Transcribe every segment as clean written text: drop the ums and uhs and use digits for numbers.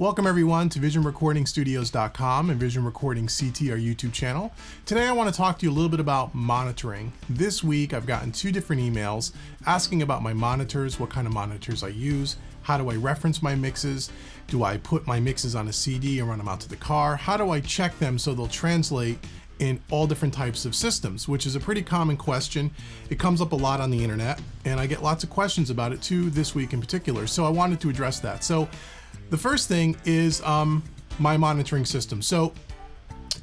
Welcome everyone to VisionRecordingStudios.com and Vision Recording CT, our YouTube channel. Today I want to talk to you a little bit about monitoring. This week I've gotten 2 different emails asking about my monitors, what kind of monitors I use, how do I reference my mixes, do I put my mixes on a CD and run them out to the car, how do I check them so they'll translate in all different types of systems, which is a pretty common question. It comes up a lot on the internet and I get lots of questions about it too this week in particular, so I wanted to address that. So the first thing is my monitoring system. So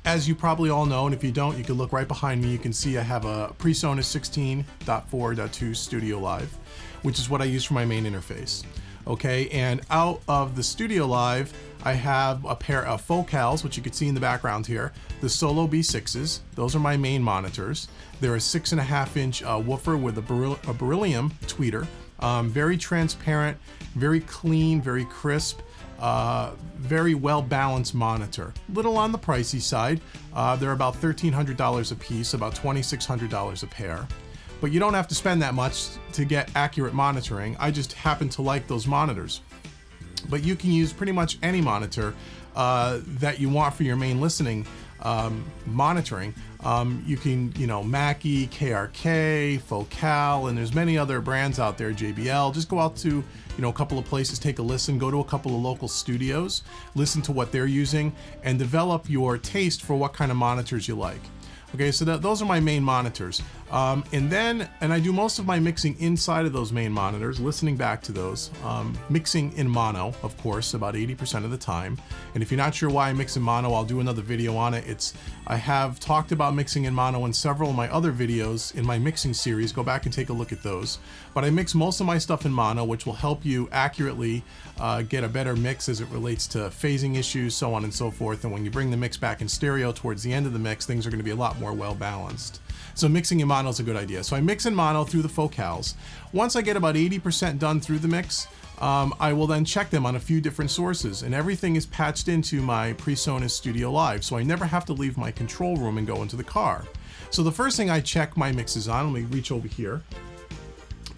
as you probably all know, and if you don't, you can look right behind me, you can see I have a PreSonus 16.4.2 Studio Live, which is what I use for my main interface. Okay, and out of the Studio Live, I have a pair of focals, which you can see in the background here, the Solo B6s. Those are my main monitors. They're a 6.5-inch woofer with a beryllium tweeter. Very transparent, very clean, very crisp, very well-balanced monitor. Little on the pricey side. They're about $1,300 a piece, about $2,600 a pair. But you don't have to spend that much to get accurate monitoring. I just happen to like those monitors. But you can use pretty much any monitor that you want for your main listening monitoring. You can, Mackie, KRK, Focal, and there's many other brands out there, JBL. Just go out to, a couple of places, take a listen, go to a couple of local studios, listen to what they're using, and develop your taste for what kind of monitors you like. Okay, so those are my main monitors. And I do most of my mixing inside of those main monitors, listening back to those, mixing in mono, of course, about 80% of the time. And if you're not sure why I mix in mono, I'll do another video on it. I have talked about mixing in mono in several of my other videos in my mixing series. Go back and take a look at those. But I mix most of my stuff in mono, which will help you accurately get a better mix as it relates to phasing issues, so on and so forth. And when you bring the mix back in stereo towards the end of the mix, things are going to be a lot more well balanced. So mixing in mono is a good idea. So I mix in mono through the focals. Once I get about 80% done through the mix, I will then check them on a few different sources, and everything is patched into my PreSonus Studio Live, so I never have to leave my control room and go into the car. So the first thing I check my mixes on, let me reach over here,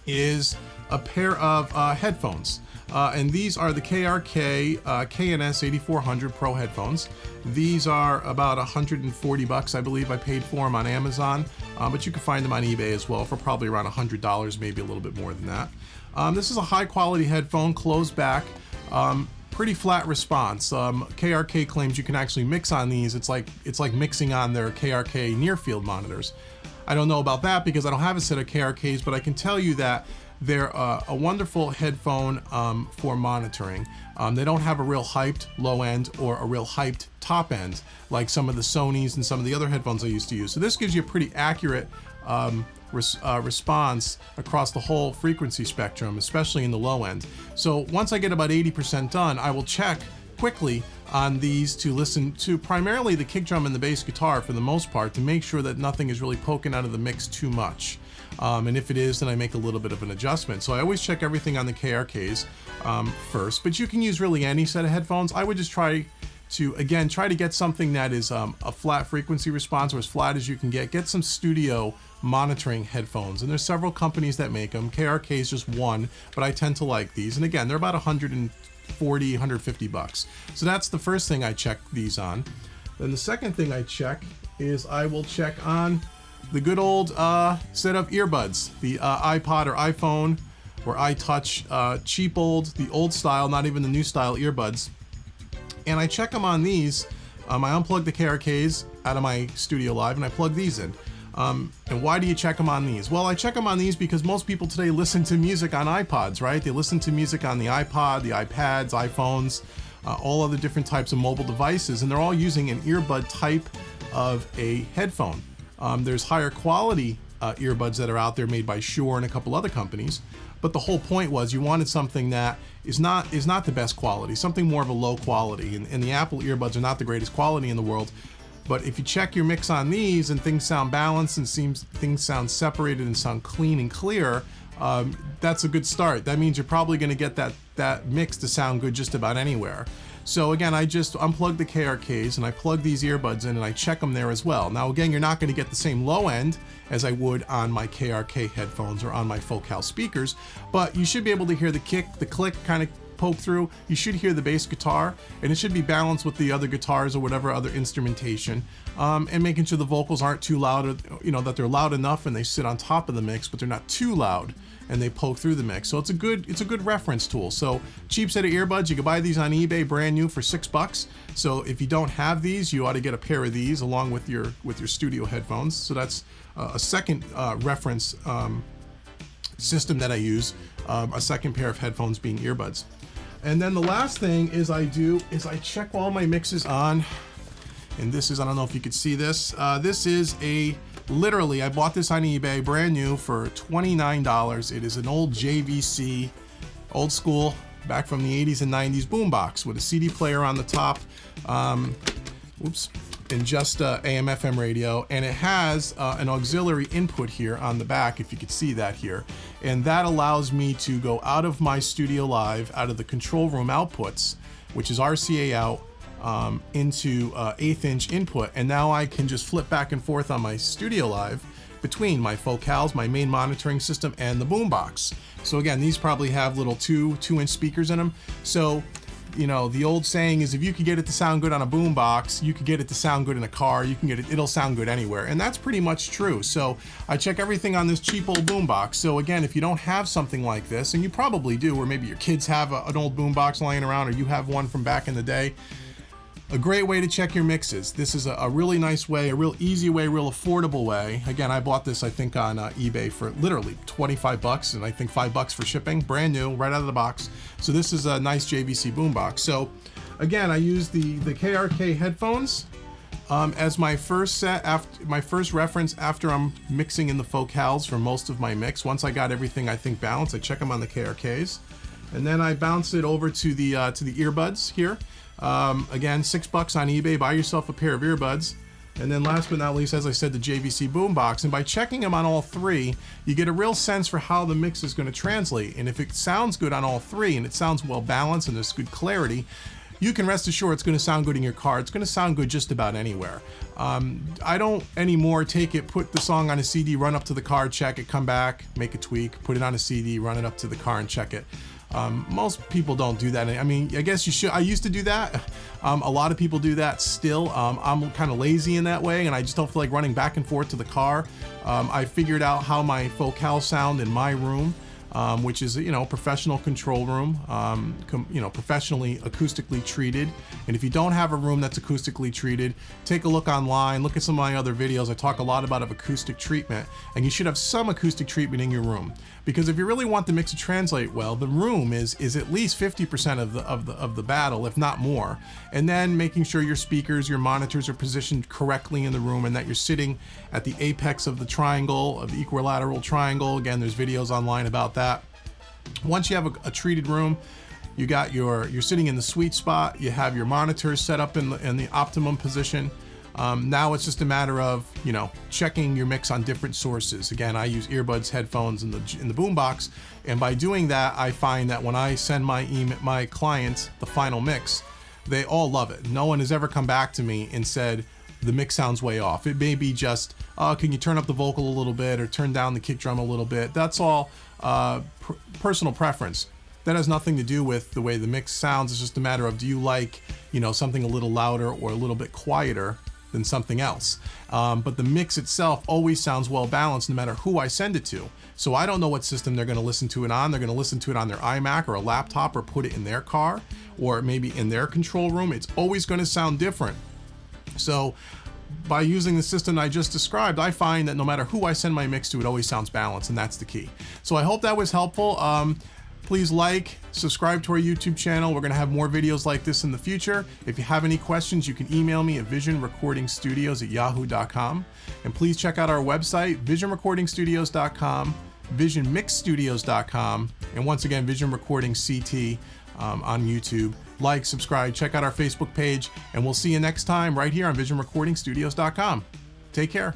is a pair of headphones. And these are the KRK KNS 8400 Pro headphones. These are about $140, I believe I paid for them on Amazon, but you can find them on eBay as well for probably around $100, maybe a little bit more than that. This is a high quality headphone, closed back, pretty flat response. KRK claims you can actually mix on these. It's like mixing on their KRK near field monitors. I don't know about that because I don't have a set of KRKs, but I can tell you that they're a wonderful headphone for monitoring. They don't have a real hyped low end or a real hyped top end like some of the Sonys and some of the other headphones I used to use. So this gives you a pretty accurate response across the whole frequency spectrum, especially in the low end. So once I get about 80% done, I will check quickly on these to listen to primarily the kick drum and the bass guitar for the most part, to make sure that nothing is really poking out of the mix too much. And if it is, then I make a little bit of an adjustment. So I always check everything on the KRKs first, but you can use really any set of headphones. I would just try to get something that is a flat frequency response, or as flat as you can get some studio monitoring headphones. And there's several companies that make them. KRK is just one, but I tend to like these. And again, they're about $140, $150. So that's the first thing I check these on. Then the second thing I check is I will check on the good old set of earbuds, the iPod or iPhone or iTouch, cheap the old style, not even the new style earbuds. And I check them on these. I unplug the KRKs out of my Studio Live and I plug these in. And why do you check them on these? Well, I check them on these because most people today listen to music on iPods, right? They listen to music on the iPod, the iPads, iPhones, all other different types of mobile devices, and they're all using an earbud type of a headphone. There's higher quality earbuds that are out there made by Shure and a couple other companies, but the whole point was you wanted something that is not the best quality, something more of a low quality, and the Apple earbuds are not the greatest quality in the world. But if you check your mix on these and things sound balanced and things sound separated and sound clean and clear, that's a good start. That means you're probably going to get that mix to sound good just about anywhere. So again, I just unplug the KRKs and I plug these earbuds in and I check them there as well. Now again, you're not going to get the same low end as I would on my KRK headphones or on my Focal speakers, but you should be able to hear the kick, the click kind of poke through, you should hear the bass guitar, and it should be balanced with the other guitars or whatever other instrumentation, and making sure the vocals aren't too loud, or, you know, that they're loud enough and they sit on top of the mix, but they're not too loud and they poke through the mix. So it's a good reference tool. So cheap set of earbuds, you can buy these on eBay brand new for $6. So if you don't have these, you ought to get a pair of these along with your studio headphones. So that's a second reference system that I use, a second pair of headphones being earbuds. And then the last thing is I check all my mixes on, and this is, I don't know if you could see this, this is literally, I bought this on eBay brand new for $29. It is an old JVC, old school, back from the 80s and 90s boombox with a CD player on the top, and just AM FM radio, and it has an auxiliary input here on the back, if you could see that here, and that allows me to go out of my Studio Live, out of the control room outputs, which is RCA out, into 1/8 inch input, and now I can just flip back and forth on my Studio Live between my focals, my main monitoring system, and the boombox. So again, these probably have little 2-inch speakers in them. So, you know, the old saying is, if you could get it to sound good on a boombox, you could get it to sound good in a car, you can get it, it'll sound good anywhere. And that's pretty much true. So I check everything on this cheap old boombox. So again, if you don't have something like this, and you probably do, or maybe your kids have an old boombox lying around, or you have one from back in the day, a great way to check your mixes. This is a really nice way, a real easy way, real affordable way. Again, I bought this, I think, on eBay for literally $25, and I think $5 for shipping, brand new, right out of the box. So this is a nice JVC boombox. So again, I use the KRK headphones as my first my first reference after I'm mixing in the focals for most of my mix. Once I got everything, I think, balanced, I check them on the KRKs, and then I bounce it over to the earbuds here. Again, $6 on eBay, buy yourself a pair of earbuds. And then last but not least, as I said, the JVC boombox. And by checking them on all three, you get a real sense for how the mix is going to translate. And if it sounds good on all three, and it sounds well balanced and there's good clarity, you can rest assured it's going to sound good in your car. It's going to sound good just about anywhere. I don't anymore take it, put the song on a CD, run up to the car, check it, come back, make a tweak, put it on a CD, run it up to the car and check it. Most people don't do that. I mean, I guess you should. I used to do that. A lot of people do that still. I'm kind of lazy in that way, and I just don't feel like running back and forth to the car. I figured out how my focals sound in my room, which is, you know, professional control room, you know, professionally acoustically treated. And if you don't have a room that's acoustically treated, take a look online, look at some of my other videos. I talk a lot about acoustic treatment, and you should have some acoustic treatment in your room. Because if you really want the mix to translate well, the room is at least 50% of the battle, if not more. And then making sure your speakers, your monitors are positioned correctly in the room, and that you're sitting at the apex of the triangle, of the equilateral triangle. Again, there's videos online about that. Once you have a treated room, you're sitting in the sweet spot. You have your monitors set up in the optimum position. Now it's just a matter of, you know, checking your mix on different sources. Again, I use earbuds, headphones, in the boombox, and by doing that, I find that when I send my clients the final mix, they all love it. No one has ever come back to me and said the mix sounds way off. It may be just, can you turn up the vocal a little bit or turn down the kick drum a little bit? That's all personal preference. That has nothing to do with the way the mix sounds. It's just a matter of, do you like, you know, something a little louder or a little bit quieter than something else. But the mix itself always sounds well balanced no matter who I send it to. So I don't know what system they're going to listen to it on. They're going to listen to it on their iMac or a laptop, or put it in their car, or maybe in their control room. It's always going to sound different. So by using the system I just described, I find that no matter who I send my mix to, it always sounds balanced, and that's the key. So I hope that was helpful. Please like, subscribe to our YouTube channel. We're going to have more videos like this in the future. If you have any questions, you can email me at visionrecordingstudios@yahoo.com. And please check out our website, visionrecordingstudios.com, visionmixstudios.com, and once again, Vision Recording CT on YouTube. Like, subscribe, check out our Facebook page, and we'll see you next time right here on visionrecordingstudios.com. Take care.